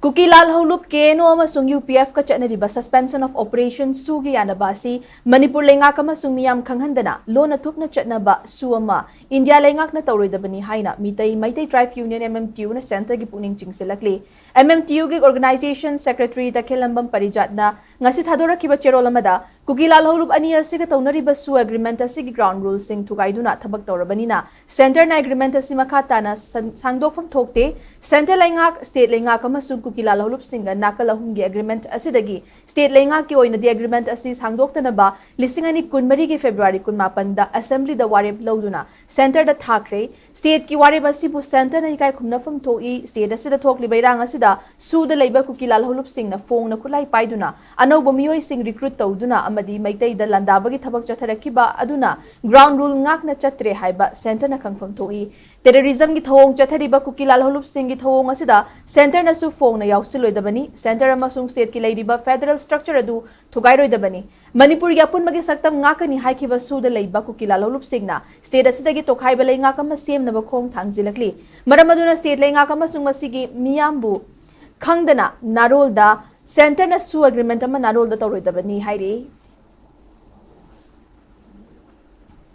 Kuki Lal Holup KNO amasung UPF ka chatnariba suspension of operation SoO gi yanaba si Manipur LEINGAK amasung MEEYAM KHANGHANDANA LONNA thupna chatnaba SoO ama India LEINGAK na TOUROIDABANI haina Maitai Tribe Union MMTU na center gi puning chingsilakli MMTU gi organization secretary Takhelambam Parijatna ngasi thadora kiba cherol amada Kuki Lal Holup ani asiga taunariba SoO agreement asigi ground rules sing thugaiduna thabak tawrabanina center na agreement asi makhatana sangdokfam thokte center LEINGAK state LEINGAK amasung Kuki Lal Holup singa nakalahumgi agreement asidagi state LEINGAK ki oina di agreement asi sangdoktanaba lisingani kunmari gi February kunmapanda assembly da warep lauduna center da thakre state ki warep asi bu center na ikai khumnafam thoi state asida thokli bairang asida SoO da leiba Kuki Lal Holup singna phone na khulai paiduna anauba miyoi sing recruit tawduna amadi maitai da landabagi thabak chatharakiba aduna ground rule ngak na chatre haiba center na khangfam thoi terrorism gi thawong chathariba Kuki Lal Holup sing gi thawong asida center na su phone na yausiloidabani center amasung state ki leidiba federal structure adu thugairoi Manipur gi apun magi saktam ngakani haikiba SoO da leiba Kuki Lal Holup singna state asidagi tokhaiba LEINGAK ama semnaba khong thangzilakli maramaduna state LEINGAK amasung masigi MEEYAM bu khangdana narol da center na SoO agreement ama narol da tawroidabani hairi